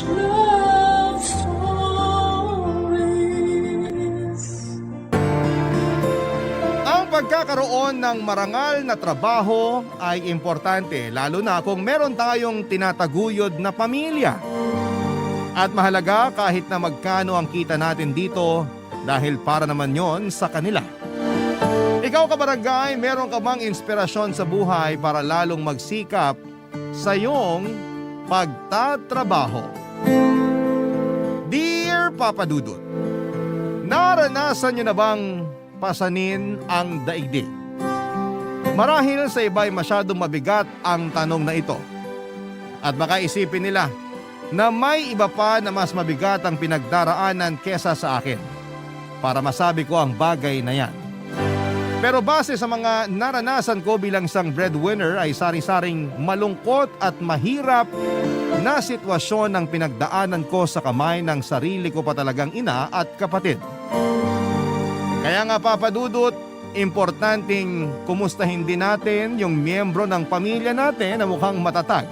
love stories. Ang pagkakaroon ng marangal na trabaho ay importante lalo na kung meron tayong tinataguyod na pamilya. At mahalaga kahit na magkano ang kita natin dito dahil para naman yon sa kanila. Ikaw kabarangay, meron ka bang inspirasyon sa buhay para lalong magsikap sa iyong pagtatrabaho? Dear Papa Dudut, naranasan niyo na bang pasanin ang daigdig? Marahil sa iba ay masyadong mabigat ang tanong na ito. At baka isipin nila na may iba pa na mas mabigat ang pinagdaraanan kesa sa akin para masabi ko ang bagay na yan. Pero base sa mga naranasan ko bilang isang breadwinner ay sari-saring malungkot at mahirap na sitwasyon ang pinagdaanan ko sa kamay ng sarili ko pa talagang ina at kapatid. Kaya nga Papa Dudut, importanteng kumustahin din natin yung miyembro ng pamilya natin na mukhang matatag.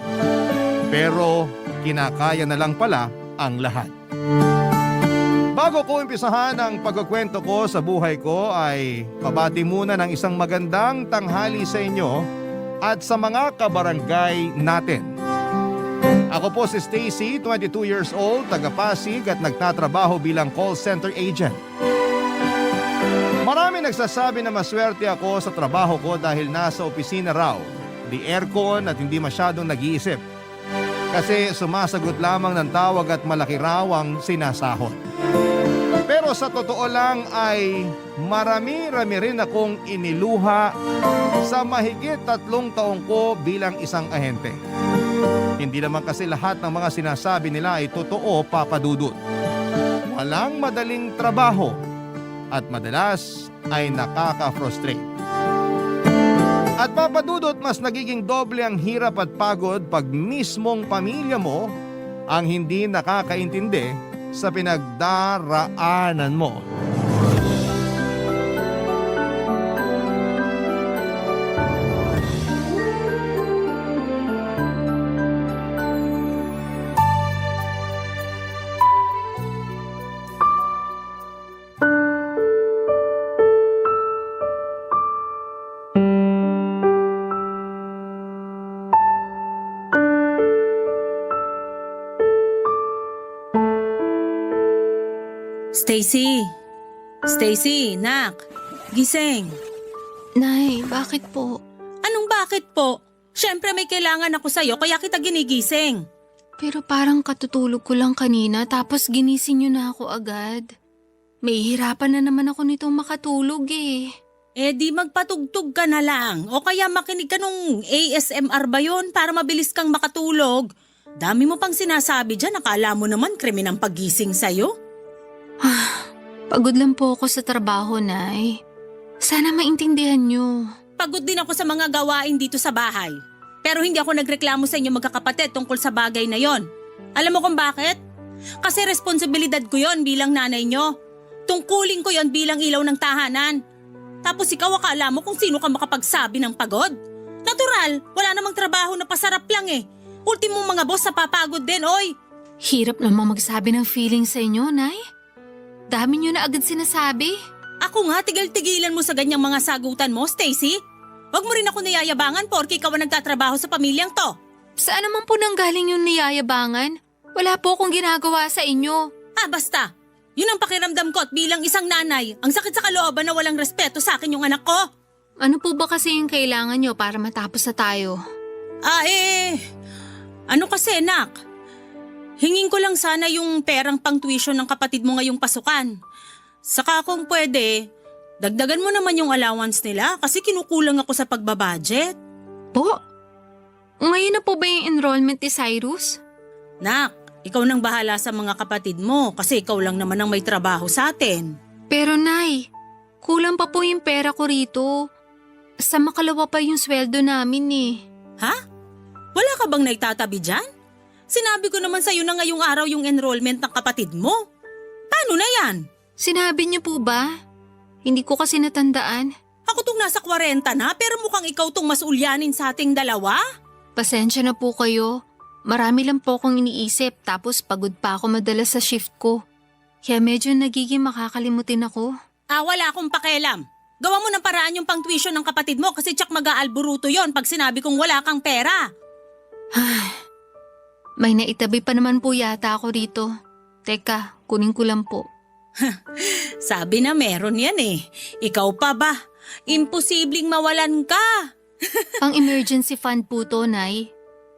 Pero kinakaya na lang pala ang lahat. Bago ko umpisahan ang pagkukwento ko sa buhay ko ay pabati muna ng isang magandang tanghali sa inyo at sa mga kabarangay natin. Ako po si Stacy, 22 years old, taga Pasig at nagtatrabaho bilang call center agent. Marami nagsasabi na maswerte ako sa trabaho ko dahil nasa opisina raw, di aircon at hindi masyadong nag-iisip. Kasi sumasagot lamang ng tawag at malaki raw ang sinasahod. Pero sa totoo lang ay marami-rami rin akong iniluha sa mahigit 3 taong ko bilang isang ahente. Hindi naman kasi lahat ng mga sinasabi nila ay totoo, Papa Dudut. Walang madaling trabaho at madalas ay nakaka-frustrate. At Papa Dudut, mas nagiging doble ang hirap at pagod pag mismong pamilya mo ang hindi nakakaintindi sa pinagdaraanan mo. Stacy! Stacy, nak! Gising! Nay, bakit po? Anong bakit po? Siyempre may kailangan ako sa'yo kaya kita ginigising. Pero parang katutulog ko lang kanina tapos ginising niyo na ako agad. May hirapan na naman ako nitong makatulog eh. Eh di magpatugtog ka na lang o kaya makinig ka nung ASMR ba yun para mabilis kang makatulog. Dami mo pang sinasabi dyan, akala mo naman krimen ang paggising sa'yo. Pagod lang po ako sa trabaho, Nay. Sana maintindihan niyo. Pagod din ako sa mga gawain dito sa bahay. Pero hindi ako nagreklamo sa inyo magkakapatid tungkol sa bagay na yon. Alam mo kung bakit? Kasi responsibilidad ko yon bilang nanay nyo. Tungkulin ko yon bilang ilaw ng tahanan. Tapos ikaw akala mo kung sino ka makapagsabi ng pagod? Natural, wala namang trabaho na pasarap lang eh. Ultimong mga boss na papagod din, oy. Hirap namang magsabi ng feeling sa inyo, Nay. Dami niyo na agad sinasabi. Ako nga, tigil-tigilan mo sa ganyang mga sagutan mo, Stacy. Huwag mo rin ako niyayabangan porke ikaw ang nagtatrabaho sa pamilyang to. Saan naman po nanggaling yung niyayabangan? Wala po akong ginagawa sa inyo. Basta. Yun ang pakiramdam ko at bilang isang nanay, ang sakit sa kalooban na walang respeto sa akin yung anak ko. Ano po ba kasi yung kailangan nyo para matapos na tayo? Ano kasi, nak? Hingin ko lang sana yung perang pang tuition ng kapatid mo ngayong pasukan. Saka kung pwede, dagdagan mo naman yung allowance nila kasi kinukulang ako sa pagbabudget. Po? Ngayon na po ba yung enrollment ni Cyrus? Nak, ikaw nang bahala sa mga kapatid mo kasi ikaw lang naman ang may trabaho sa atin. Pero Nay, kulang pa po yung pera ko rito. Sa makalawa pa yung sweldo namin eh. Ha? Wala ka bang naitatabi dyan? Sinabi ko naman sa'yo na ngayong araw yung enrollment ng kapatid mo. Paano na yan? Sinabi niyo po ba? Hindi ko kasi natandaan. Ako tong nasa 40 na pero mukhang ikaw tong mas ulyanin sa ating dalawa. Pasensya na po kayo. Marami lang po akong iniisip tapos pagod pa ako madalas sa shift ko. Kaya medyo nagiging makakalimutin ako. Wala akong pakialam. Gawa mo ng paraan yung pang-tuition ng kapatid mo kasi tsak mag-aalburuto yon pag sinabi kong wala kang pera. May naitabi pa naman po yata ako dito. Teka, kunin ko lang po. Sabi na meron yan eh. Ikaw pa ba? Imposibleng mawalan ka. Pang emergency fund po to, Nay.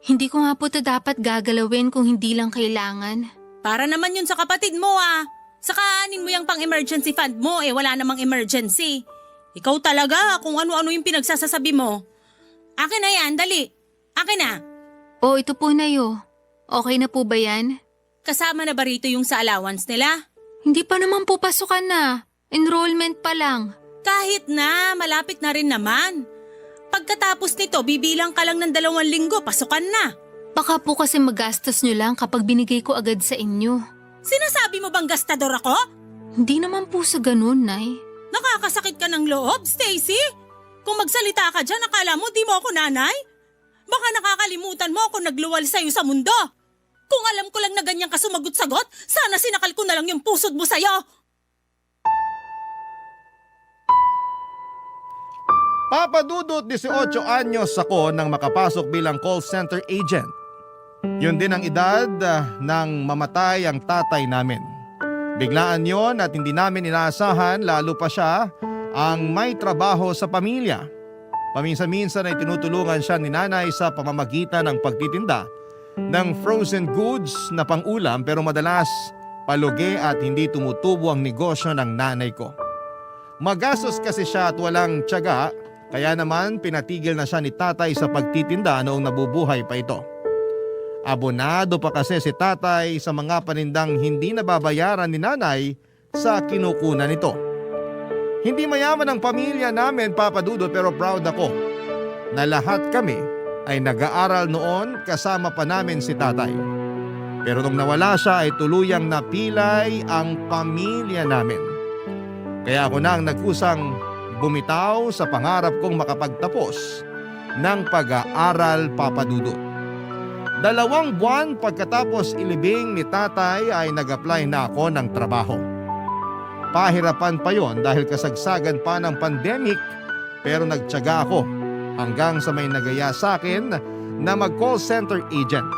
Hindi ko nga po to dapat gagalawin kung hindi lang kailangan. Para naman yun sa kapatid mo ah. Sakaanin mo yung pang-emergency fund mo wala namang emergency. Ikaw talaga kung ano-ano yung pinagsasasabi mo. Akin na yan, dali. Akin na. Ito po, Nay. Okay na po ba yan? Kasama na ba rito yung sa allowance nila? Hindi pa naman po pasukan na. Enrollment pa lang. Kahit na, malapit na rin naman. Pagkatapos nito, bibilang ka lang ng 2 linggo, pasukan na. Baka po kasi magastos nyo lang kapag binigay ko agad sa inyo. Sinasabi mo bang gastador ako? Hindi naman po sa ganun, Nay. Nakakasakit ka ng loob, Stacy. Kung magsalita ka dyan, akala mo di mo ako nanay? Baka nakakalimutan mo ako nagluwal sa'yo sa mundo. Kung alam ko lang na ganyan ka sumagot-sagot, sana sinakal ko na lang yung pusod mo sa'yo. Papa Dudut, 18 anyos ako nang makapasok bilang call center agent. Yun din ang edad nang mamatay ang tatay namin. Biglaan yon at hindi namin inaasahan, lalo pa siya ang may trabaho sa pamilya. Paminsan-minsan ay tinutulungan siya ni nanay sa pamamagitan ng pagtitinda ng frozen goods na pang-ulam, pero madalas palugi at hindi tumutubo ang negosyo ng nanay ko. Magastos kasi siya at walang tiyaga, kaya naman pinatigil na siya ni tatay sa pagtitinda noong nabubuhay pa ito. Abonado pa kasi si tatay sa mga panindang hindi nababayaran ni nanay sa kinukunan nito. Hindi mayaman ang pamilya namin, Papa Dudut, pero proud ako na lahat kami ay nag-aaral noon kasama pa namin si tatay. Pero nung nawala siya ay tuluyang napilay ang pamilya namin. Kaya ako na ang nagkusang bumitaw sa pangarap kong makapagtapos ng pag-aaral, Papa Dudut. 2 buwan pagkatapos ilibing ni tatay ay nag-apply na ako ng trabaho. Pahirapan pa yon dahil kasagsagan pa ng pandemic, pero nagtiyaga ako hanggang sa may nagaya sa akin na mag-call center agent.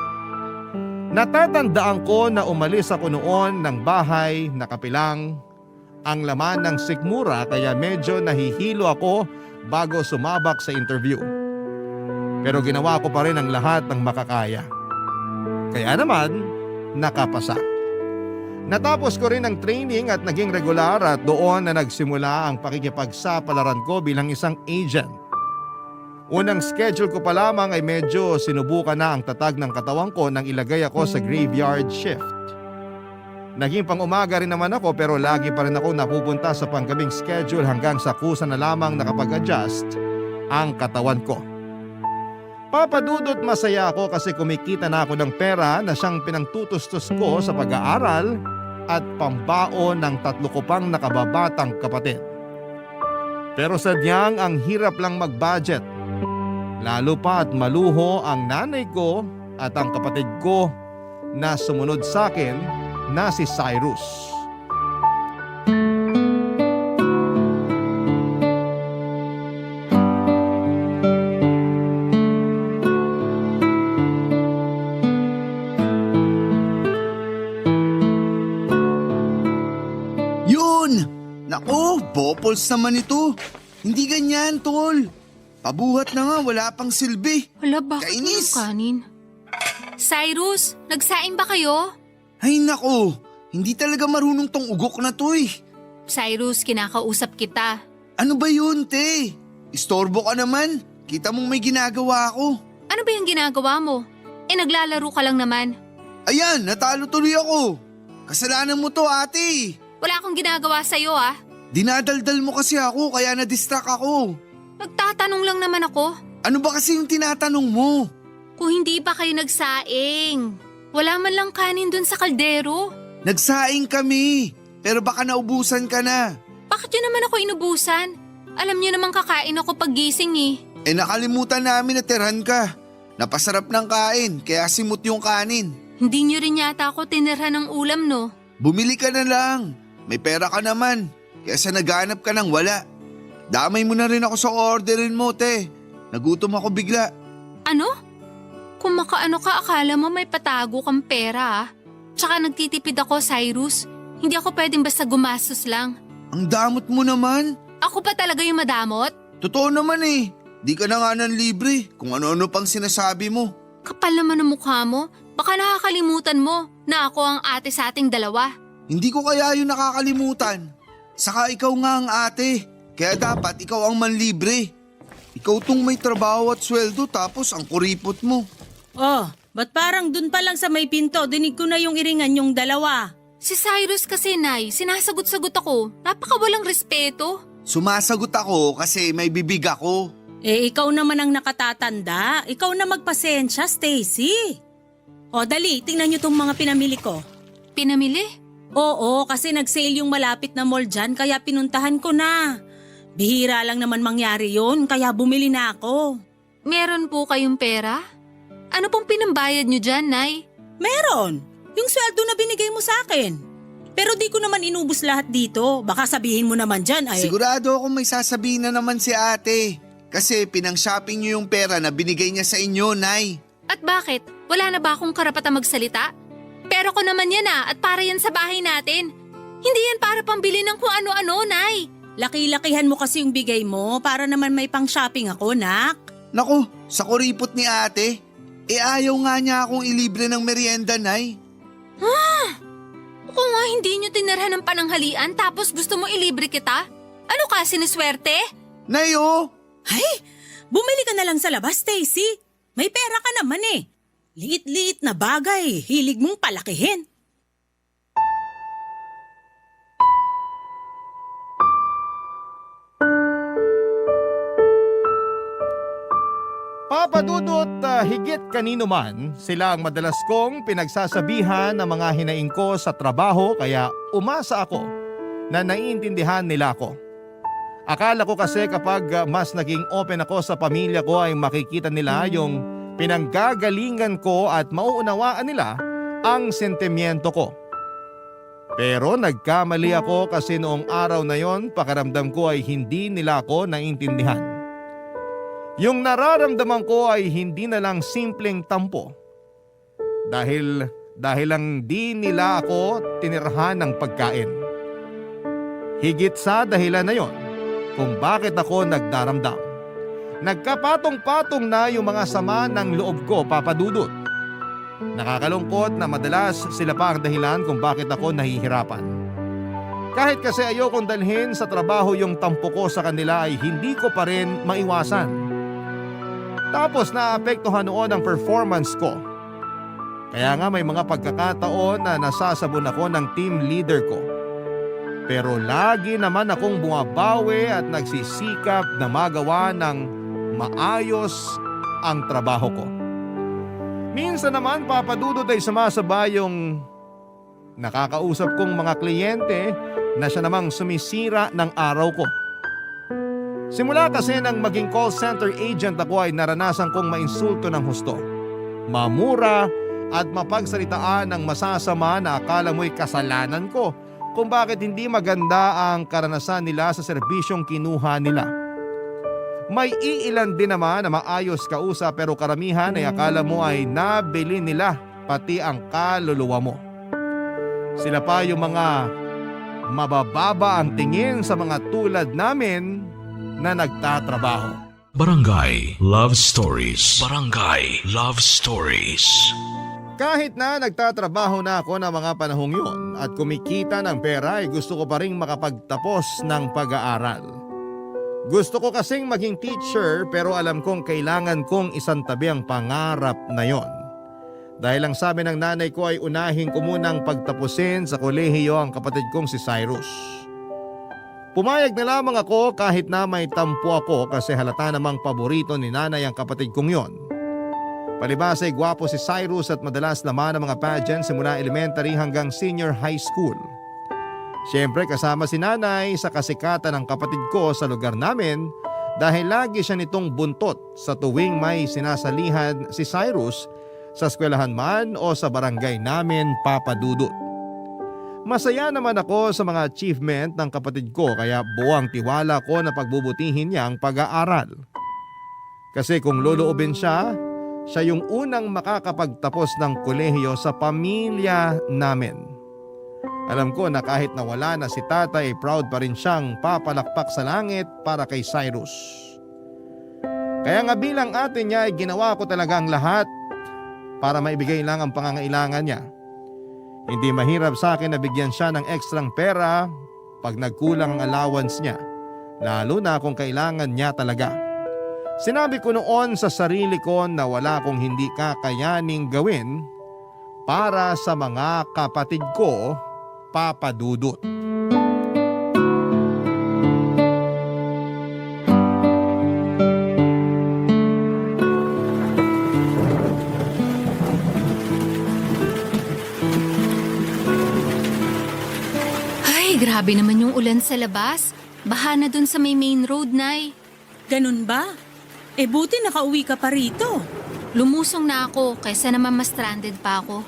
Natatandaan ko na umalis ako noon ng bahay na kapilang ang laman ng sikmura, kaya medyo nahihilo ako bago sumabak sa interview. Pero ginawa ko pa rin ang lahat ng makakaya. Kaya naman, nakapasa. Natapos ko rin ang training at naging regular at doon na nagsimula ang pakikipagsapalaran ko bilang isang agent. Unang schedule ko pa lamang ay medyo sinubukan na ang tatag ng katawan ko nang ilagay ako sa graveyard shift. Naging pang-umaga rin naman ako, pero lagi pa rin ako napupunta sa panggabing schedule hanggang sa kusa na lamang nakapag-adjust ang katawan ko. Papa Dudut, masaya ako kasi kumikita na ako ng pera na siyang pinangtutustos ko sa pag-aaral at pambaon ng 3 ko pang nakababatang kapatid. Pero sadyang ang hirap lang mag-budget. Lalo pa at maluho ang nanay ko at ang kapatid ko na sumunod sa akin na si Cyrus. Naku, bopols naman ito. Hindi ganyan, tol. Pabuhat na nga, wala pang silbi. Wala, bakit Kainis. walang kanin? Cyrus, nagsaing ba kayo? Ay naku, hindi talaga marunong tong ugok na to eh. Cyrus, kinakausap kita. Ano ba yun, te? Istorbo ka naman. Kita mong may ginagawa ako. Ano ba yung ginagawa mo? Naglalaro ka lang naman. Ayan, natalo tuloy ako. Kasalanan mo to, ate. Wala akong ginagawa sa'yo ah. Dinadaldal mo kasi ako kaya na-distract ako. Nagtatanong lang naman ako. Ano ba kasi yung tinatanong mo? Kung hindi pa kayo nagsaing. Wala man lang kanin dun sa kaldero. Nagsaing kami, pero baka naubusan ka na. Bakit yun naman ako inubusan? Alam niyo naman kakain ako pag gising eh. Nakalimutan namin na tirhan ka. Napasarap ng kain, kaya simot yung kanin. Hindi niyo rin yata ako tinirhan ng ulam, no? Bumili ka na lang. May pera ka naman. Kesa naghanap ka ng wala. Damay mo na rin ako sa orderin mo, te. Nagutom ako bigla. Ano? Kung makaano ka, akala mo may patago kang pera, ah. Tsaka nagtitipid ako, Cyrus. Hindi ako pwedeng basta gumastos lang. Ang damot mo naman. Ako pa talaga yung madamot? Totoo naman eh. Di ka na nga ng libre kung ano-ano pang sinasabi mo. Kapal naman ang mukha mo. Baka nakakalimutan mo na ako ang ate sa ating dalawa. Hindi ko kaya yun nakakalimutan. Saka ikaw nga ang ate. Kaya dapat ikaw ang manlibre. Ikaw tong may trabaho at sweldo tapos ang kuripot mo. Oh, ba't parang dun pa lang sa may pinto, dinig ko na yung iringan yung dalawa. Si Cyrus kasi, Nay, sinasagot-sagot ako. Napakawalang respeto. Sumasagot ako kasi may bibig ako. Eh, ikaw naman ang nakatatanda. Ikaw na magpasensya, Stacy. O, dali, tingnan niyo tong mga pinamili ko. Pinamili? Oo, kasi nag-sale yung malapit na mall dyan, kaya pinuntahan ko na. Bihira lang naman mangyari yun, kaya bumili na ako. Meron po kayong pera? Ano pong pinambayad nyo dyan, Nay? Meron. Yung sweldo na binigay mo sa akin. Pero di ko naman inubos lahat dito. Baka sabihin mo naman dyan ay... Sigurado akong may sasabihin na naman si ate. Kasi pinang-shopping niyo yung pera na binigay niya sa inyo, Nay. At bakit? Wala na ba akong karapatang magsalita? Pero ko naman yan at para yan sa bahay natin. Hindi yan para pambili ng kung ano-ano, Nay. Laki-lakihan mo kasi yung bigay mo para naman may pang-shopping ako, nak. Naku, sa kuripot ni ate. Ayaw nga niya akong ilibre ng merienda, Nay. Kung nga hindi nyo tinirhan ng pananghalian tapos gusto mo ilibre kita? Ano ka, siniswerte? Nay, oh! Ay, bumili ka na lang sa labas, Stacy. May pera ka naman eh. Liit-liit na bagay, hilig mong palakihin. Papadudot higit kanino man, sila ang madalas kong pinagsasabihan ng mga hinaing ko sa trabaho kaya umasa ako na naiintindihan nila ako. Akala ko kasi kapag mas naging open ako sa pamilya ko ay makikita nila yung pinanggagalingan ko at mauunawaan nila ang sentimiento ko. Pero nagkamali ako kasi noong araw na yon pakiramdam ko ay hindi nila ako naiintindihan. Yung nararamdaman ko ay hindi na lang simpleng tampo. Dahil lang di nila ako tinirhan ng pagkain. Higit sa dahilan na yon kung bakit ako nagdaramdam. Nagkapatong-patong na yung mga sama ng loob ko, papadudot. Nakakalungkot na madalas sila pa ang dahilan kung bakit ako nahihirapan. Kahit kasi ayokong dalhin sa trabaho yung tampo ko sa kanila ay hindi ko pa rin maiwasan. Tapos naapektuhan noon ang performance ko. Kaya nga may mga pagkakataon na nasasabon ako ng team leader ko. Pero lagi naman akong bumabawi at nagsisikap na magawa ng maayos ang trabaho ko. Minsan naman papadudod ay sumasabay yung nakakausap kong mga kliyente na siya namang sumisira ng araw ko. Simula kasi nang maging call center agent ako ay naranasan kong mainsulto ng husto. Mamura at mapagsalitaan ng masasama na akala mo'y kasalanan ko kung bakit hindi maganda ang karanasan nila sa serbisyong kinuha nila. May iilan din naman na maayos kausap pero karamihan ay akala mo ay nabili nila pati ang kaluluwa mo. Sila pa yung mga mabababa ang tingin sa mga tulad namin na nagtatrabaho. Barangay Love Stories. Barangay Love Stories. Kahit na nagtatrabaho na ako ng mga panahong yun at kumikita ng pera ay gusto ko pa rin makapagtapos ng pag-aaral. Gusto ko kasing maging teacher pero alam kong kailangan kong isantabi ang pangarap na yon. Dahil ang sabi ng nanay ko ay unahin ko munang pagtapusin sa kolehiyo ang kapatid kong si Cyrus. Pumayag na lamang ako kahit na may tampo ako kasi halata namang paborito ni nanay ang kapatid kong yon. Palibhas ay gwapo si Cyrus at madalas laman ang mga pageant simula elementary hanggang senior high school. Siyempre kasama si nanay sa kasikatan ng kapatid ko sa lugar namin dahil lagi siya nitong buntot sa tuwing may sinasalihan si Cyrus sa eskwelahan man o sa barangay namin, Papa Dudut. Masaya naman ako sa mga achievement ng kapatid ko kaya buwang tiwala ko na pagbubutihin niya ang pag-aaral. Kasi kung loloobin siya yung unang makakapagtapos ng kolehiyo sa pamilya namin. Alam ko na kahit nawala na si tatay, proud pa rin siyang papalakpak sa langit para kay Cyrus. Kaya nga bilang ate niya ay ginawa ko talaga ang lahat para maibigay lang ang pangangailangan niya. Hindi mahirap sa akin na bigyan siya ng ekstrang pera pag nagkulang ang allowance niya, lalo na kung kailangan niya talaga. Sinabi ko noon sa sarili ko na wala akong hindi kakayaning gawin para sa mga kapatid ko, Papa Dudut. Ay, grabe naman yung ulan sa labas. Baha na dun sa may main road, Nay. Ganun ba? Buti nakauwi ka pa rito. Lumusong na ako kaysa naman mas stranded pa ako.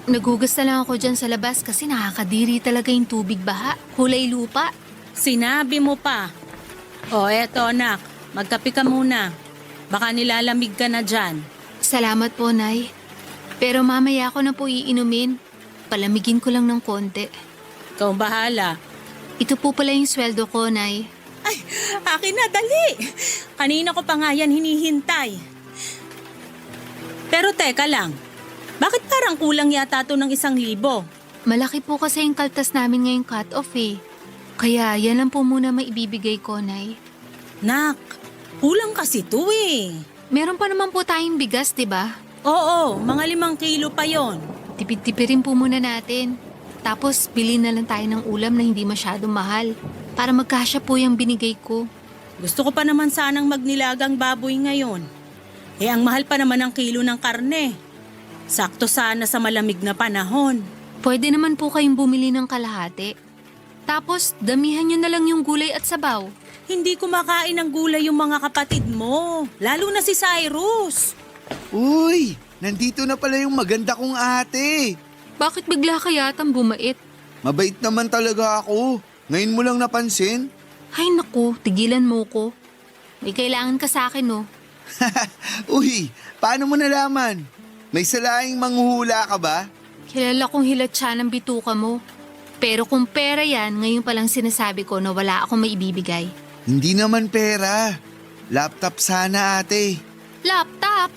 Nagugas na lang ako dyan sa labas kasi nakakadiri talaga yung tubig baha. Kulay lupa. Sinabi mo pa. Eto anak, magkape ka muna. Baka nilalamig ka na dyan. Salamat po, Nay. Pero mamaya ako na po iinumin. Palamigin ko lang ng konti. Ikaw bahala. Ito po pala yung sweldo ko, Nay. Ay, akin na, dali. Kanina ko pa nga yan hinihintay. Pero teka lang, bakit parang kulang yata to ng 1,000? Malaki po kasi yung kaltas namin ngayong cut-off eh. Kaya yan lang po muna maibibigay ko, Nay. Nak, kulang kasi to eh. Meron pa naman po tayong bigas, di ba? Oo, mga 5 kilo pa yon. Tipid-tipirin po muna natin. Tapos bilhin na lang tayo ng ulam na hindi masyadong mahal. Para magkasya po yung binigay ko. Gusto ko pa naman sanang magnilagang baboy ngayon. Ang mahal pa naman ang kilo ng karne. Sakto sana sa malamig na panahon. Pwede naman po kayong bumili ng kalahati. Tapos damihan nyo na lang yung gulay at sabaw. Hindi kumakain ng gulay yung mga kapatid mo. Lalo na si Cyrus. Uy, nandito na pala yung maganda kong ate. Bakit bigla ka yatang bumait? Mabait naman talaga ako. Ngayon mo lang napansin? Ay naku, tigilan mo ko. May kailangan ka sa akin, no? Uy, paano mo nalaman? May salaing manghuhula ka ba? Kilala kong hilatsa ng bituka mo. Pero kung pera yan, ngayon palang sinasabi ko na wala akong maibibigay. Hindi naman pera. Laptop sana ate. Laptop?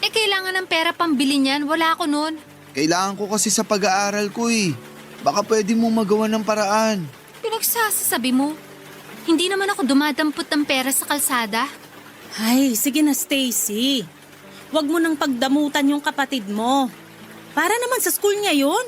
Kailangan ng pera pambili niyan. Wala ako nun. Kailangan ko kasi sa pag-aaral ko eh. Baka pwede mo magawa ng paraan. Pinagsasabi mo. Hindi naman ako dumadampot ng pera sa kalsada. Ay, sige na Stacy. Huwag mo nang pagdamutan yung kapatid mo. Para naman sa school niya yun.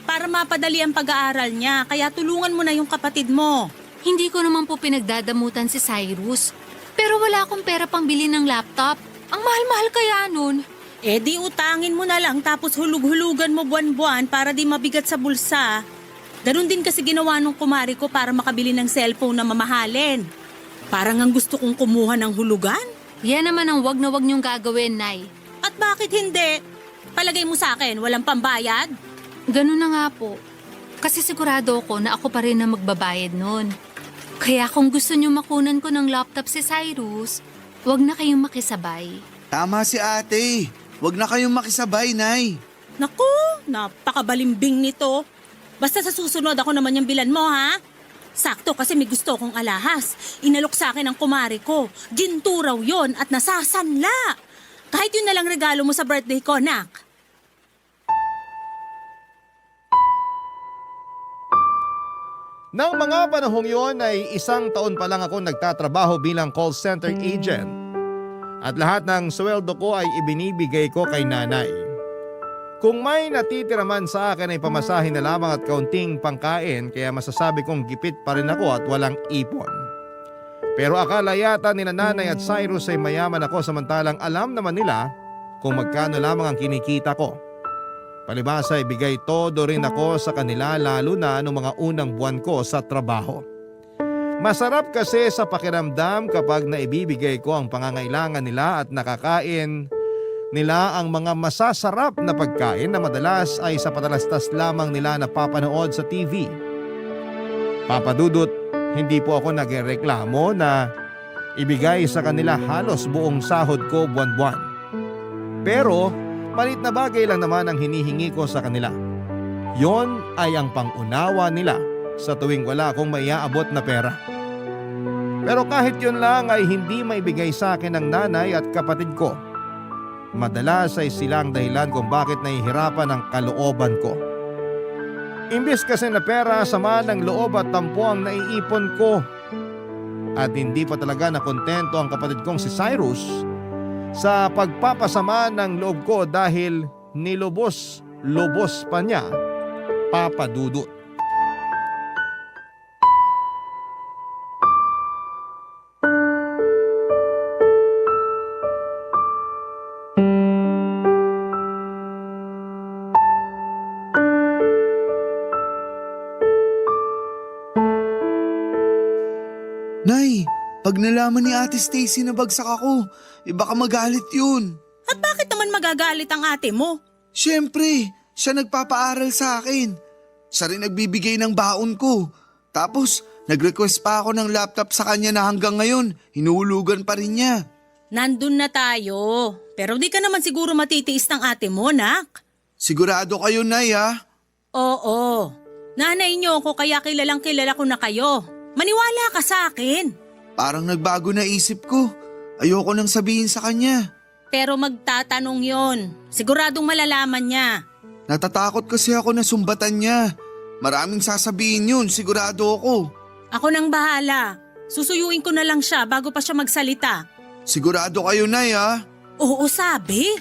Para mapadali ang pag-aaral niya, kaya tulungan mo na yung kapatid mo. Hindi ko naman po pinagdadamutan si Cyrus. Pero wala akong pera pang bili ng laptop. Ang mahal-mahal kaya nun. Di utangin mo na lang tapos hulug-hulugan mo buwan-buwan para di mabigat sa bulsa. Ganun din kasi ginawa nung kumari ko para makabili ng cellphone na mamahalin. Parang ang gusto kong kumuha ng hulugan. Yan naman ang wag na wag niyong gagawin, Nay. At bakit hindi? Palagay mo sa akin, walang pambayad? Ganun na nga po. Kasi sigurado ako na ako pa rin na magbabayad nun. Kaya kung gusto niyo makunan ko ng laptop si Cyrus, wag na kayong makisabay. Tama si ate. Huwag na kayong makisabay, Nay. Naku, napakabalimbing nito. Basta sa susunod ako naman yung bilan mo, ha? Sakto kasi may gusto kong alahas. Inalok sa akin ang kumari ko. Ginto raw yun at nasasanla. Kahit yun na lang regalo mo sa birthday ko, nak. Nang mga panahong yon ay 1 taon pa lang ako nagtatrabaho bilang call center agent. At lahat ng sweldo ko ay ibinibigay ko kay nanay. Kung may natitira man sa akin ay pamasahin na lamang at kaunting pangkain kaya masasabi kong gipit pa rin ako at walang ipon. Pero akala yata ni nanay at Cyrus ay mayaman ako samantalang alam naman nila kung magkano lamang ang kinikita ko. Palibasa ibigay todo rin ako sa kanila lalo na noong mga unang buwan ko sa trabaho. Masarap kasi sa pakiramdam kapag naibibigay ko ang pangangailangan nila at nakakain nila ang mga masasarap na pagkain na madalas ay sa patalastas lamang nila napapanood sa TV. Papa Dudut, hindi po ako nagreklamo na ibigay sa kanila halos buong sahod ko buwan-buwan. Pero maliit na bagay lang naman ang hinihingi ko sa kanila. Yon ay ang pangunawa nila sa tuwing wala akong maiaabot na pera. Pero kahit yun lang ay hindi maibigay sa akin ng nanay at kapatid ko. Madalas ay silang dahilan kung bakit nahihirapan ang kalooban ko. Imbis kasi na pera, sama ng loob at tampo ang naiipon ko. At hindi pa talaga nakontento ang kapatid kong si Cyrus sa pagpapasama ng loob ko dahil nilubos-lubos pa niya Papa Dudut. Nay, pag nalaman ni Ate Stacy na bagsak ako, baka magalit yun. At bakit naman magagalit ang ate mo? Siyempre, siya nagpapaaral sa akin. Siya rin nagbibigay ng baon ko. Tapos, nag-request pa ako ng laptop sa kanya na hanggang ngayon, hinuhulugan pa rin niya. Nandun na tayo. Pero di ka naman siguro matitiis ng ate mo, nak. Sigurado kayo, Nay, ha? Oo. Nanay niyo ko kaya kilalang kilala ko na kayo. Maniwala ka sa akin. Parang nagbago na isip ko. Ayoko nang sabihin sa kanya. Pero magtatanong yon. Siguradong malalaman niya. Natatakot kasi ako na sumbatan niya. Maraming sasabihin yun, sigurado ako. Ako nang bahala. Susuyuin ko na lang siya bago pa siya magsalita. Sigurado kayo, Nay, ha? Oo, sabi.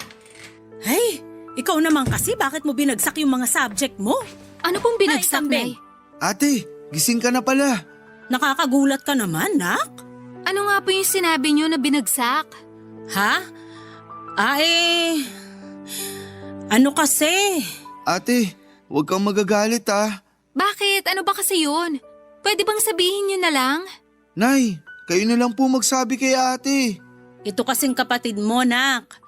Hey, ikaw naman kasi bakit mo binagsak yung mga subject mo? Ano pong binagsak, Kambing. Nay? Ate, gising ka na pala. Nakakagulat ka naman, nak. Ano nga po yung sinabi niyo na binagsak? Ha? Ano kasi? Ate, huwag kang magagalit, ha? Bakit? Ano ba kasi yun? Pwede bang sabihin niyo na lang? Nay, kayo na lang po magsabi kay ate. Ito kasing kapatid mo, nak.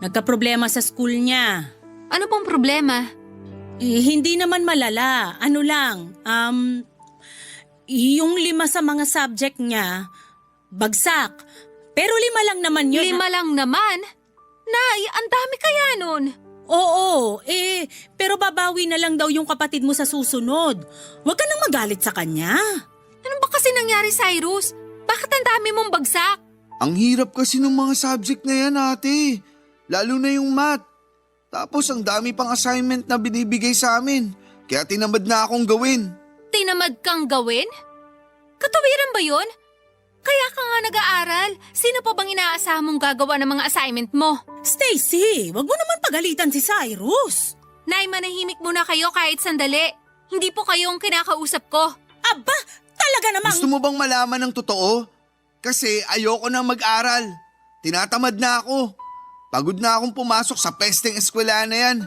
Nagka-problema sa school niya. Ano pong problema? Hindi naman malala. Ano lang, yung 5 sa mga subject niya, bagsak. Pero 5 lang naman yun. 5 lang naman? Nay, ang dami kaya nun. Oo, pero babawi na lang daw yung kapatid mo sa susunod. Huwag ka nang magalit sa kanya. Ano ba kasi nangyari, Cyrus? Bakit ang dami mong bagsak? Ang hirap kasi ng mga subject na yan, ate. Lalo na yung math. Tapos ang dami pang assignment na binibigay sa amin. Kaya tinamad na akong gawin. Tinamad kang gawin? Katawiran ba yun? Kaya ka nga nag-aaral. Sino pa bang inaasahan mong gagawa ng mga assignment mo? Stacy, wag mo naman pagalitan si Cyrus. Nay, manahimik muna kayo kahit sandali. Hindi po kayo ang kinakausap ko. Aba, talaga namang... Gusto mo bang malaman ng totoo? Kasi ayoko na mag-aral. Tinatamad na ako. Pagod na akong pumasok sa pesteng eskwela na yan.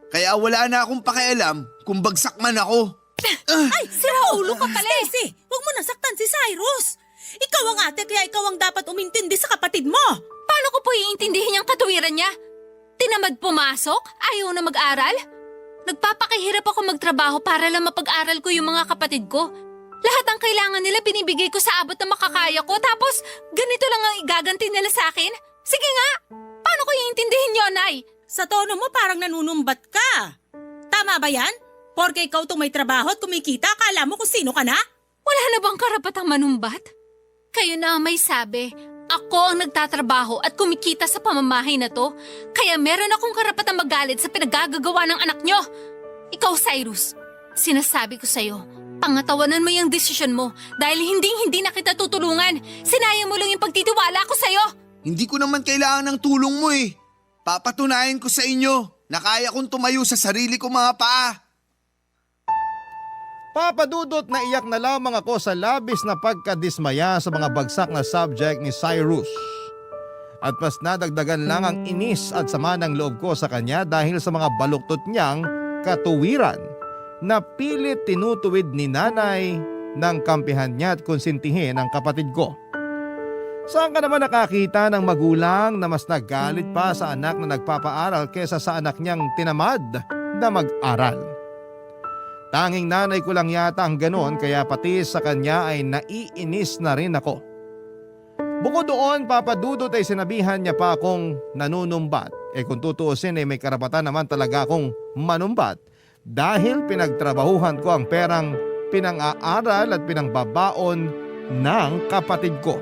Kaya wala na akong pakialam kung bagsak man ako. Ay, sira ulo ka pala. Stacy, wag mo nasaktan si Cyrus. Ikaw ang ate kaya ikaw ang dapat umintindi sa kapatid mo. Paano ko po iintindihin yung katuwiran niya? Tinamad pumasok? Ayaw na mag-aral? Nagpapakahirap ako magtrabaho para lang mapag-aral ko yung mga kapatid ko. Lahat ang kailangan nila binibigay ko sa abot na makakaya ko tapos ganito lang ang igaganti nila sa akin? Sige nga! Paano ko iintindihin yun, Nay? Sa tono mo parang nanunumbat ka. Tama ba yan? Porke ikaw itong may trabaho at kumikita, akala mo kung sino ka na? Wala na bang karapatang manumbat? Kayo na ang may sabi. Ako ang nagtatrabaho at kumikita sa pamamahay na to. Kaya meron akong karapatang magalit sa pinagagagawa ng anak nyo. Ikaw, Cyrus, sinasabi ko sa'yo, pangatawanan mo yung desisyon mo dahil hindi na kita tutulungan. Sinayang mo lang yung pagtitiwala ko sa'yo. Hindi ko naman kailangan ng tulong mo eh. Papatunayan ko sa inyo na kaya kong tumayo sa sarili kong mga paa. Papa Dudut, naiyak na lamang ako sa labis na pagkadismaya sa mga bagsak na subject ni Cyrus. At mas nadagdagan lang ang inis at sama ng loob ko sa kanya dahil sa mga baluktot niyang katuwiran na pilit tinutuwid ni nanay ng kampihan niya at konsintihin ang kapatid ko. Saan ka naman nakakita ng magulang na mas naggalit pa sa anak na nagpapaaral kesa sa anak niyang tinamad na mag-aral? Tanging nanay ko lang yata ang ganon kaya pati sa kanya ay naiinis na rin ako. Bukod doon, Papa Dudut ay sinabihan niya pa akong nanunumbat. Kung tutuusin ay may karapatan naman talaga akong manumbat dahil pinagtrabahuhan ko ang perang pinang-aaral at pinangbabaon ng kapatid ko.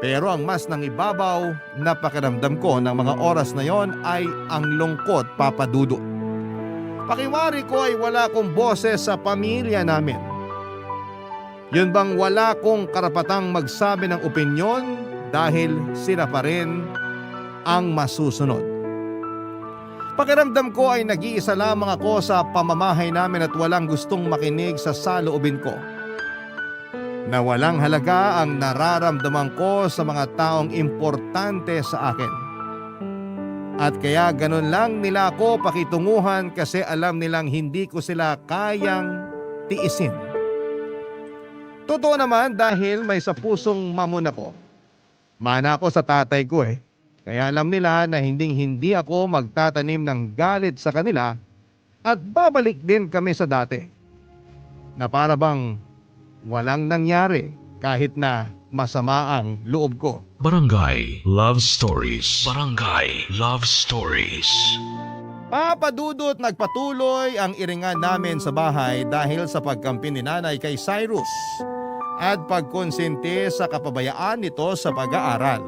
Pero ang mas nangibabaw na pakiramdam ko ng mga oras na yon ay ang lungkot, Papa Dudut. Pakiwari ko ay wala akong boses sa pamilya namin. Yun bang wala kong karapatang magsabi ng opinyon dahil sila pa rin ang masusunod. Pakiramdam ko ay nag-iisa lamang ako sa pamamahay namin at walang gustong makinig sa saloobin ko. Na walang halaga ang nararamdaman ko sa mga taong importante sa akin. At kaya ganun lang nila ako pakitunguhan kasi alam nilang hindi ko sila kayang tiisin. Totoo naman dahil may sa pusong mamon ako. Mana ako sa tatay ko Kaya alam nila na hindi ako magtatanim ng galit sa kanila at babalik din kami sa dati. Na para bang walang nangyari kahit na masama ang loob ko. Barangay Love Stories. Barangay Love Stories. Papa Dudut, nagpatuloy ang iringan namin sa bahay dahil sa pagkampi ni nanay kay Cyrus at pagkonsente sa kapabayaan nito sa pag-aaral.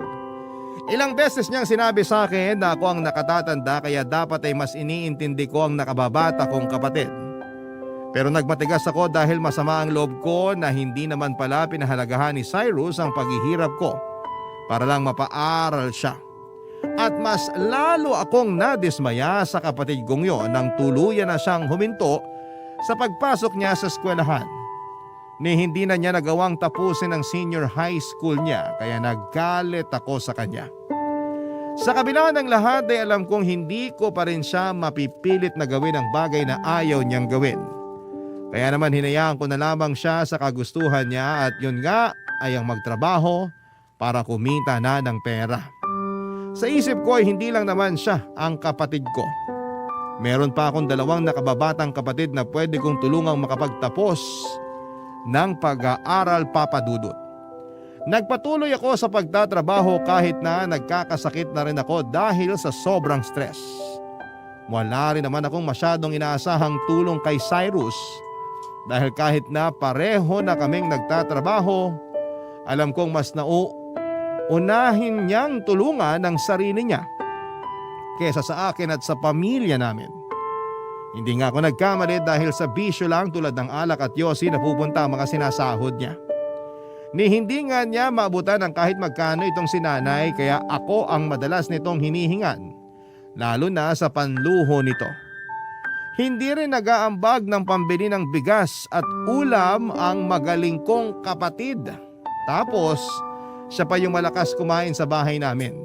Ilang beses niyang sinabi sa akin na ako ang nakatatanda kaya dapat ay mas iniintindi ko ang nakababata kong kapatid. Pero nagmatigas ako dahil masama ang loob ko na hindi naman pala pinahalagahan ni Cyrus ang paghihirap ko para lang mapaaral siya. At mas lalo akong nadismaya sa kapatid kong yon nang tuluyan na siyang huminto sa pagpasok niya sa eskwelahan. Ni hindi na niya nagawang tapusin ang senior high school niya kaya naggalit ako sa kanya. Sa kabila ng lahat ay alam kong hindi ko pa rin siya mapipilit na gawin ang bagay na ayaw niyang gawin. Kaya naman hinayaan ko na lamang siya sa kagustuhan niya at yun nga ay ang magtrabaho para kumita na ng pera. Sa isip ko ay hindi lang naman siya ang kapatid ko. Meron pa akong 2 nakababatang kapatid na pwede kong tulungang makapagtapos ng pag-aaral, Papa Dudut. Nagpatuloy ako sa pagtatrabaho kahit na nagkakasakit na rin ako dahil sa sobrang stress. Wala rin naman akong masyadong inaasahang tulong kay Cyrus dahil kahit na pareho na kaming nagtatrabaho, alam kong mas unahin niyang tulungan ang sarili niya kesa sa akin at sa pamilya namin. Hindi nga ako nagkamali dahil sa bisyo lang tulad ng alak at yosi na pupunta ang mga sinasahod niya. Ni hindi nga niya maabutan ng kahit magkano itong sinanay kaya ako ang madalas nitong hinihingan, lalo na sa panluho nito. Hindi rin nag-aambag ng pambili ng bigas at ulam ang magaling kong kapatid. Tapos, siya pa yung malakas kumain sa bahay namin.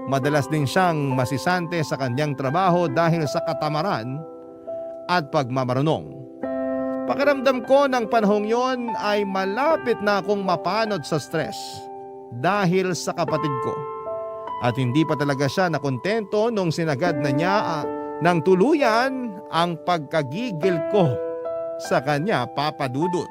Madalas din siyang masisante sa kanyang trabaho dahil sa katamaran at pagmamarunong. Pakiramdam ko ng panahong yon ay malapit na akong mapanod sa stress dahil sa kapatid ko. At hindi pa talaga siya nakontento nung sinagad na niya ng tuluyan ang pagkagigil ko sa kanya, Papa Dudut.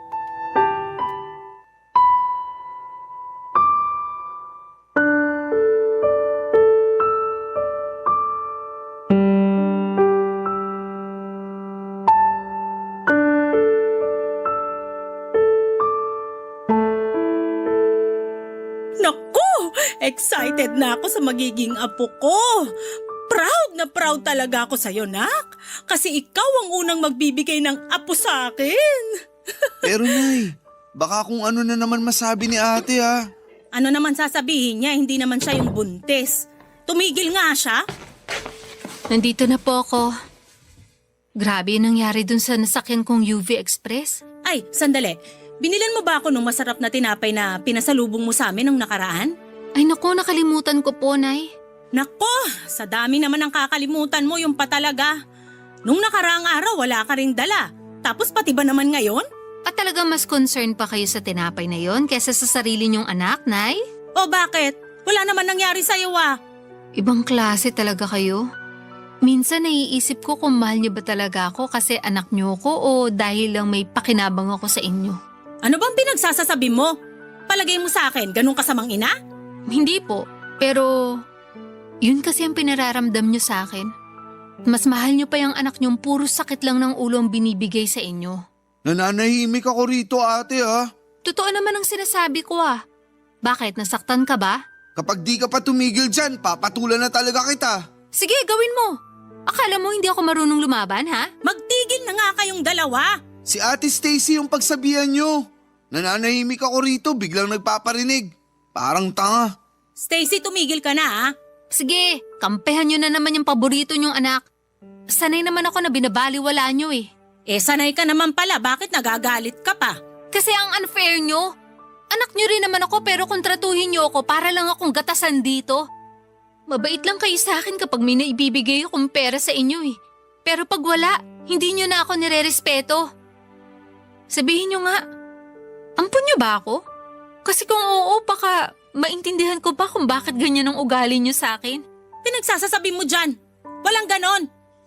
Excited na ako sa magiging apo ko. Proud talaga ako sa'yo, nak. Kasi ikaw ang unang magbibigay ng apo sa akin. Pero Nay, baka kung ano na naman masabi ni ate ha. Ano naman sasabihin niya, hindi naman siya yung buntis. Tumigil nga siya. Nandito na po ako. Grabe yung nangyari dun sa nasakyan kong UV Express. Ay, sandali. Binilan mo ba ako ng masarap na tinapay na pinasalubong mo sa amin nung nakaraan? Ay naku, nakalimutan ko po, Nay. Nako, sa dami naman ang kakalimutan mo yung patalaga. Nung nakaraang araw wala ka ring dala. Tapos pati ba naman ngayon? At talagang mas concerned pa kayo sa tinapay na yon kesa sa sarili niyong anak, Nay? O bakit? Wala naman nangyari sa'yo ah. Ibang klase talaga kayo. Minsan naiisip ko kung mahal niyo ba talaga ako kasi anak niyo ko o dahil lang may pakinabang ako sa inyo. Ano bang pinagsasasabi mo? Palagay mo sa akin, ganun kasamang ina? Hindi po, pero yun kasi ang pinararamdam niyo sa akin. Mas mahal niyo pa yung anak niyong puro sakit lang ng ulo ang binibigay sa inyo. Nananahimik ako rito ate ha. Totoo naman ang sinasabi ko ah. Bakit, nasaktan ka ba? Kapag di ka pa tumigil dyan, papatulan na talaga kita. Sige, gawin mo. Akala mo hindi ako marunong lumaban, ha? Magtigil na nga kayong dalawa. Si Ate Stacy yung pagsabihan nyo. Nananahimik ako rito, biglang nagpaparinig. Parang tanga. Stacy, tumigil ka na ah. Sige, kampehan nyo na naman yung paborito nyong anak. Sanay naman ako na binabaliwala nyo eh. Sanay ka naman pala, bakit nagagalit ka pa? Kasi ang unfair nyo. Anak nyo rin naman ako pero kontratuhin nyo ako para lang akong gatasan dito. Mabait lang kayo sa akin kapag may naibibigay akong pera sa inyo eh. Pero pag wala, hindi nyo na ako nirerespeto. Sabihin nyo nga, ampun nyo ba ako? Kasi kung oo, baka maintindihan ko ba kung bakit ganyan ang ugali nyo sa akin? Pinagsasasabi mo dyan. Walang ganon.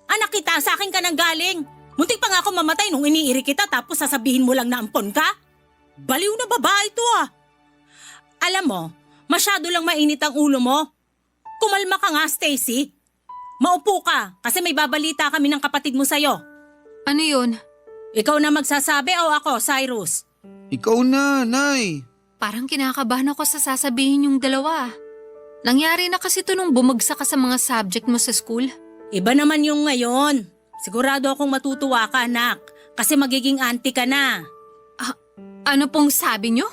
Anak kita, sa akin ka nang galing. Muntik pa nga ako mamatay nung iniiri kita tapos sasabihin mo lang na ampon ka? Baliw na babae to ah. Alam mo, masyado lang mainit ang ulo mo. Kumalma ka nga, Stacy. Maupo ka kasi may babalita kami ng kapatid mo sa'yo. Ano yun? Ikaw na magsasabi o ako, Cyrus? Ikaw na, Nay. Parang kinakabahan ako sa sasabihin yung dalawa. Nangyari na kasi to nung bumagsak ka sa mga subject mo sa school. Iba naman yung ngayon. Sigurado akong matutuwa ka, anak. Kasi magiging auntie ka na. Ano pong sabi nyo?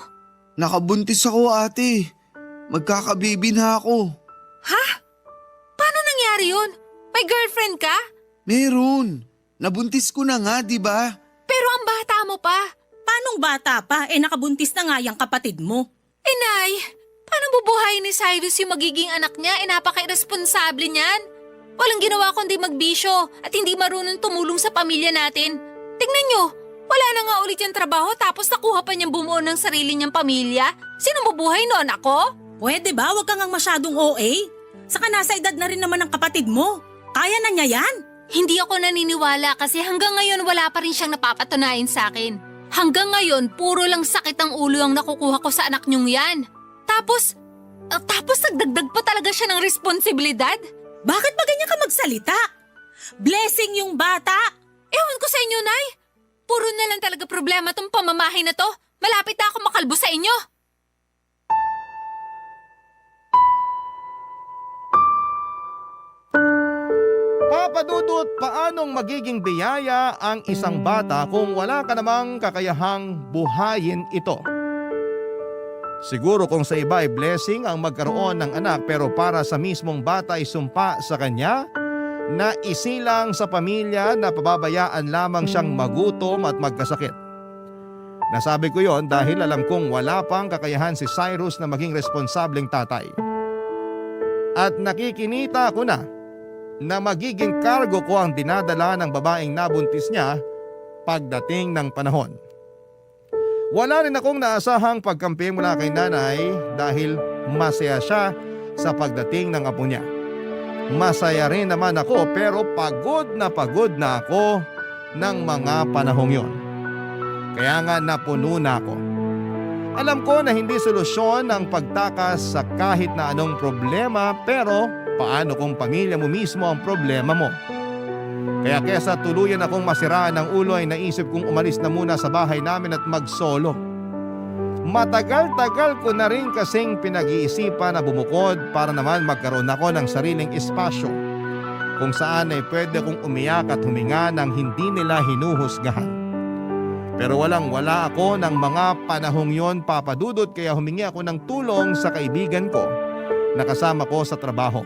Nakabuntis ako ate. Magkakabibi na ako. Ha? Paano nangyari yun? May girlfriend ka? Meron. Nabuntis ko na nga, di ba? Pero ang bata mo pa. Paanong bata pa? Nakabuntis na nga yung kapatid mo. Nay, paano bubuhayin ni Cyrus yung magiging anak niya? Napaka-irresponsable niyan. Walang ginawa kundi magbisyo at hindi marunong tumulong sa pamilya natin. Tingnan nyo, wala na nga ulit yung trabaho tapos nakuha pa niyang bumuo ng sarili niyang pamilya. Sino mabuhay noon, ako? Pwede ba? Huwag kang ang masyadong OA. Saka nasa edad na rin naman ng kapatid mo. Kaya na niya yan. Hindi ako naniniwala kasi hanggang ngayon wala pa rin siyang napapatunayan sa akin. Hanggang ngayon, puro lang sakit ang ulo ang nakukuha ko sa anak niyong yan. Tapos nagdagdag pa talaga siya ng responsibilidad? Bakit ba ganyan ka magsalita? Blessing yung bata. Ewan ko sa inyo, Nay. Puro na lang talaga problema tong pamamahay na to. Malapit na ako makalbo sa inyo. Papa Dudut, paanong magiging biyaya ang isang bata kung wala ka namang kakayahang buhayin ito? Siguro kung sa iba ay blessing ang magkaroon ng anak pero para sa mismong bata ay sumpa sa kanya na isilang sa pamilya na pababayaan lamang siyang magutom at magkasakit. Nasabi ko yon dahil alam kong wala pang kakayahan si Cyrus na maging responsableng tatay. At nakikinita ko na magiging kargo ko ang dinadala ng babaeng nabuntis niya pagdating ng panahon. Wala rin akong naasahang pagkampi mula kay nanay dahil masaya siya sa pagdating ng apo niya. Masaya rin naman ako pero pagod na ako ng mga panahong yon. Kaya nga napuno na ako. Alam ko na hindi solusyon ang pagtakas sa kahit na anong problema pero paano kung pamilya mo mismo ang problema mo? Kaya kesa tuluyan akong masiraan ng ulo ay naisip kong umalis na muna sa bahay namin at mag-solo. Matagal-tagal ko na rin kasing pinag-iisipan na bumukod para naman magkaroon ako ng sariling espasyo kung saan ay pwede kong umiyak at huminga ng hindi nila hinuhusgahan. Pero walang-wala ako ng mga panahong yon, Papa Dudut, kaya humingi ako ng tulong sa kaibigan ko na kasama ko sa trabaho.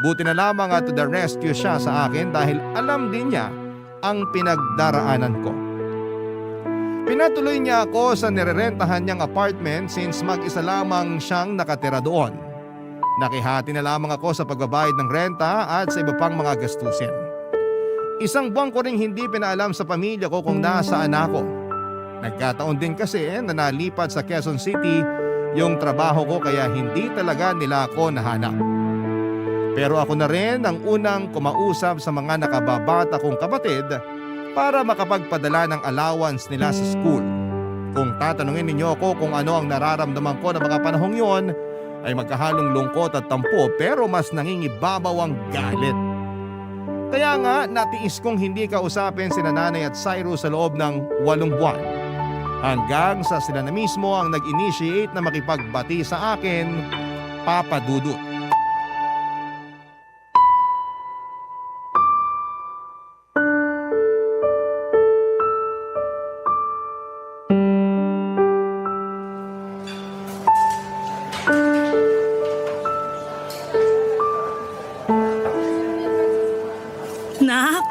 Buti na lamang at to the rescue siya sa akin dahil alam din niya ang pinagdaraanan ko. Pinatuloy niya ako sa nirerentahan niyang apartment since mag-isa lamang siyang nakatira doon. Nakihati na lamang ako sa pagbabayad ng renta at sa iba pang mga gastusin. Isang buwan ko ring hindi pinaalam sa pamilya ko kung nasaan ako. Nagkataon din kasi na nalipat sa Quezon City yung trabaho ko kaya hindi talaga nila ako nahanap. Pero ako na rin ang unang kumausap sa mga nakababata kong kapatid para makapagpadala ng allowance nila sa school. Kung tatanungin ninyo ako kung ano ang nararamdaman ko na mga panahong yon, ay magkahalong lungkot at tampo pero mas nangingibabaw ang galit. Kaya nga natiis kong hindi kausapin si Nanay at Cyrus sa loob ng 8 buwan. Hanggang sa sila na mismo ang nag-initiate na makipagbati sa akin, Papa Dudut. Nak,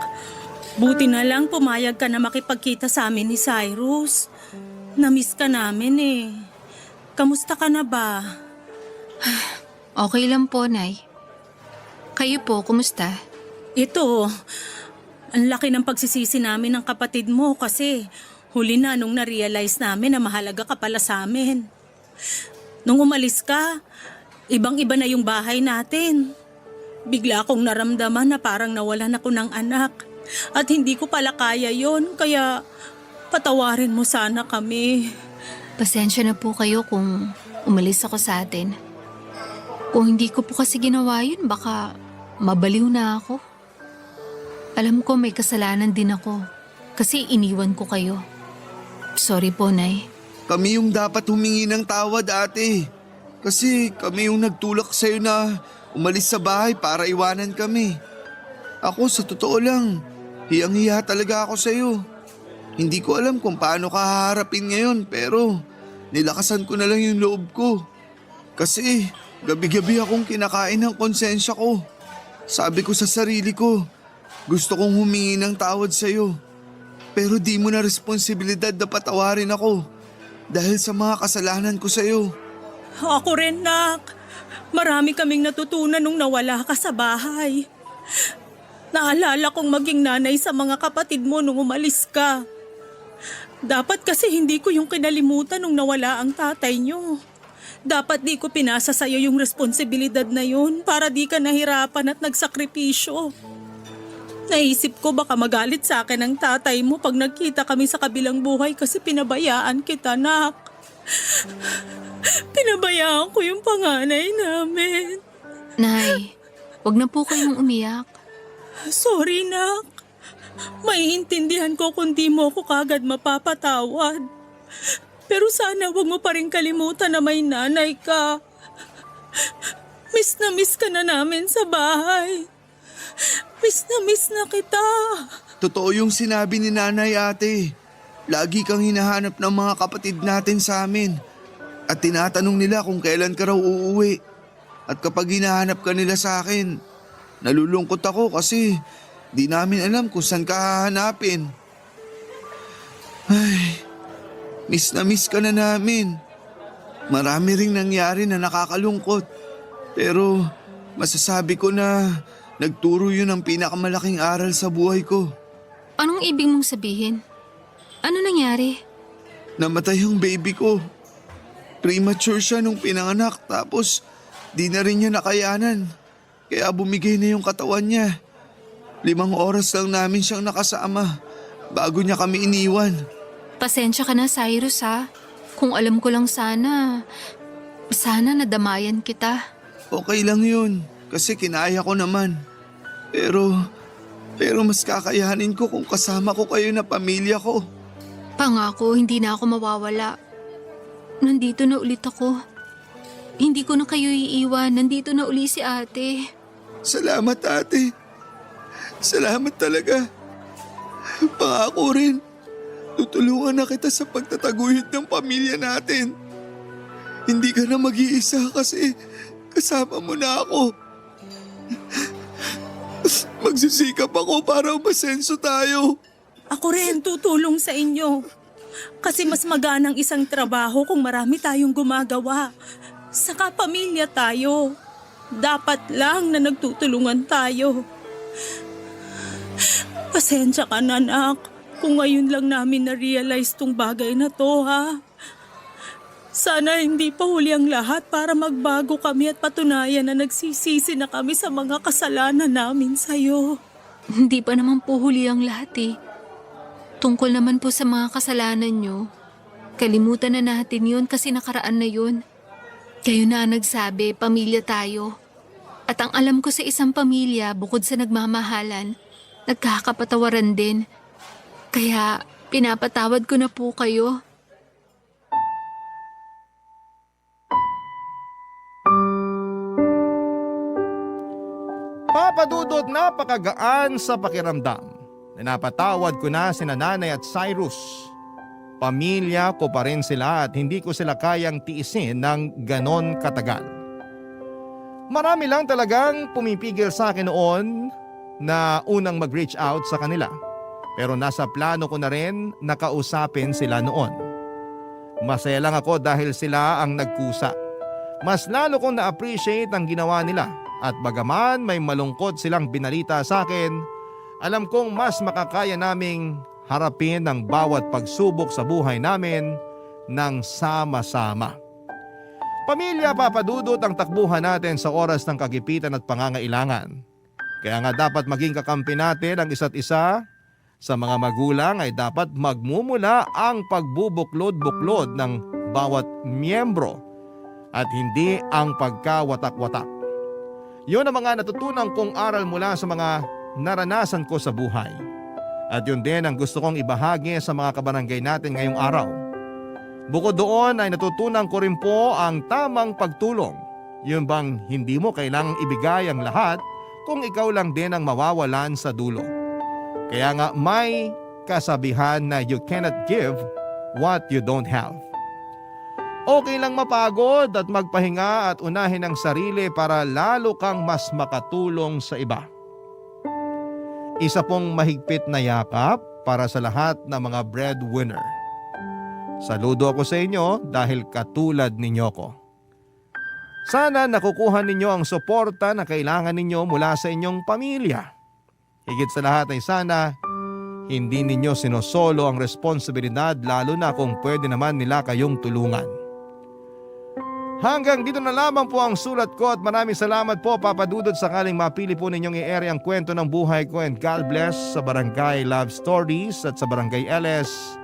buti na lang pumayag ka na makipagkita sa amin ni Cyrus. Namiss ka namin eh. Kamusta ka na ba? Okay lang po, Nay. Kayo po, kumusta? Ito, ang laki ng pagsisisi namin ng kapatid mo kasi huli na nung na-realize namin na mahalaga ka pala sa amin. Nung umalis ka, ibang-iba na yung bahay natin. Bigla akong naramdaman na parang nawalan ako ng anak at hindi ko pala kaya yon kaya patawarin mo sana kami. Pasensya na po kayo kung umalis ako sa atin. Kung hindi ko po kasi ginawa yun, baka mabaliw na ako. Alam ko may kasalanan din ako kasi iniwan ko kayo. Sorry po, Nay. Kami yung dapat humingi ng tawad, ate. Kasi kami yung nagtulak sa'yo na umalis sa bahay para iwanan kami. Ako sa totoo lang, hiyang-hiya talaga ako sa'yo. Hindi ko alam kung paano ka haharapin ngayon pero nilakasan ko na lang yung loob ko. Kasi gabi-gabi akong kinakain ng konsensya ko. Sabi ko sa sarili ko, gusto kong humingi ng tawad sa'yo. Pero di mo na responsibilidad na patawarin ako dahil sa mga kasalanan ko sa'yo. Ako rin, Nak. Marami kaming natutunan nung nawala ka sa bahay. Naalala kong maging nanay sa mga kapatid mo nung umalis ka. Dapat kasi hindi ko yung kinalimutan nung nawala ang tatay nyo. Dapat di ko pinasa sa'yo yung responsibilidad na yun para di ka nahirapan at nagsakripisyo. Naisip ko baka magalit sa akin ang tatay mo pag nagkita kami sa kabilang buhay kasi pinabayaan kita, Nak. Pinabayaan ko yung panganay namin. Nay, wag na po kayong umiyak. Sorry, Nak. Maiintindihan ko kung di mo ako kagad mapapatawad. Pero sana wag mo pa rin kalimutan na may nanay ka. Miss na miss ka na namin sa bahay. Miss na kita. Totoo yung sinabi ni nanay, ate. Lagi kang hinahanap ng mga kapatid natin sa amin. At tinatanong nila kung kailan ka raw uuwi. At kapag hinahanap ka nila sa akin, nalulungkot ako kasi di namin alam kung saan ka hahanapin. Ay, miss na miss ka na namin. Marami ring nangyari na nakakalungkot. Pero masasabi ko na nagturo yun ang pinakamalaking aral sa buhay ko. Anong ibig mong sabihin? Ano nangyari? Namatay ang baby ko. Premature siya nung pinanganak tapos di na rin niya nakayanan. Kaya bumigay na yung katawan niya. 5 oras lang namin siyang nakasama bago niya kami iniwan. Pasensya ka na, Cyrus, ha? Kung alam ko lang sana nadamayan kita. Okay lang yun kasi kinaya ko naman. Pero mas kakayanin ko kung kasama ko kayo na pamilya ko. Pangako, hindi na ako mawawala. Nandito na ulit ako. Hindi ko na kayo iiwan. Nandito na uli si ate. Salamat, ate. Salamat talaga. Pangako rin, tutulungan na kita sa pagtataguyod ng pamilya natin. Hindi ka na mag-iisa kasi kasama mo na ako. Magsisikap ako para umasenso tayo. Ako rin tutulong sa inyo. Kasi mas maganang isang trabaho kung marami tayong gumagawa. Saka pamilya tayo. Dapat lang na nagtutulungan tayo. Pasensya ka na, Nak. Kung ngayon lang namin na-realize tong bagay na to, ha? Sana hindi pa huli ang lahat para magbago kami at patunayan na nagsisisi na kami sa mga kasalanan namin sa'yo. Hindi pa naman po huli ang lahat eh. Tungkol naman po sa mga kasalanan nyo, kalimutan na natin yun kasi nakaraan na yun. Kayo na ang nagsabi, pamilya tayo. At ang alam ko sa isang pamilya, bukod sa nagmamahalan, nagkakapatawaran din. Kaya pinapatawad ko na po kayo. Papa Dudut, napakagaan sa pakiramdam. Napatawad ko na sina Nanay at Cyrus. Pamilya ko pa rin sila at hindi ko sila kayang tiisin ng ganon katagal. Marami lang talagang pumipigil sa akin noon na unang mag-reach out sa kanila. Pero nasa plano ko na rin nakausapin sila noon. Masaya lang ako dahil sila ang nagkusa. Mas lalo kong na-appreciate ang ginawa nila. At bagaman may malungkot silang binalita sa akin, alam kong mas makakaya naming harapin ang bawat pagsubok sa buhay namin ng sama-sama. Pamilya, Papa Dudut, ang takbuhan natin sa oras ng kagipitan at pangangailangan. Kaya nga dapat maging kakampi natin ang isa't isa. Sa mga magulang ay dapat magmumula ang pagbubuklod-buklod ng bawat miyembro at hindi ang pagkawatak-watak. Yun ang mga natutunan kong aral mula sa mga naranasan ko sa buhay. At yun din ang gusto kong ibahagi sa mga kabarangay natin ngayong araw. Bukod doon ay natutunan ko rin po ang tamang pagtulong. Yun bang hindi mo kailangang ibigay ang lahat kung ikaw lang din ang mawawalan sa dulo. Kaya nga may kasabihan na you cannot give what you don't have. Okay lang mapagod at magpahinga at unahin ang sarili para lalo kang mas makatulong sa iba. Isa pong mahigpit na yakap para sa lahat ng mga breadwinner. Saludo ako sa inyo dahil katulad ninyo ko. Sana nakukuha ninyo ang suporta na kailangan ninyo mula sa inyong pamilya. Higit sa lahat ay sana hindi ninyo sinosolo ang responsibilidad lalo na kung pwede naman nila kayong tulungan. Hanggang dito na lamang po ang sulat ko at maraming salamat po, Papa Dudut, sakaling mapili po ninyong i-air ang kwento ng buhay ko, and God bless sa Barangay Love Stories at sa Barangay LS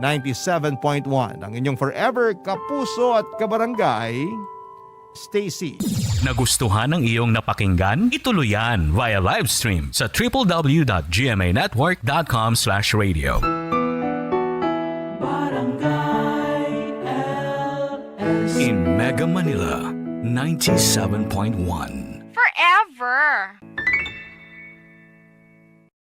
97.1. Ang inyong forever kapuso at kabarangay, Stacy. Nagustuhan ng iyong napakinggan? Ituloy yan via live stream sa www.gmanetwork.com/radio. In Mega Manila, 97.1. Forever.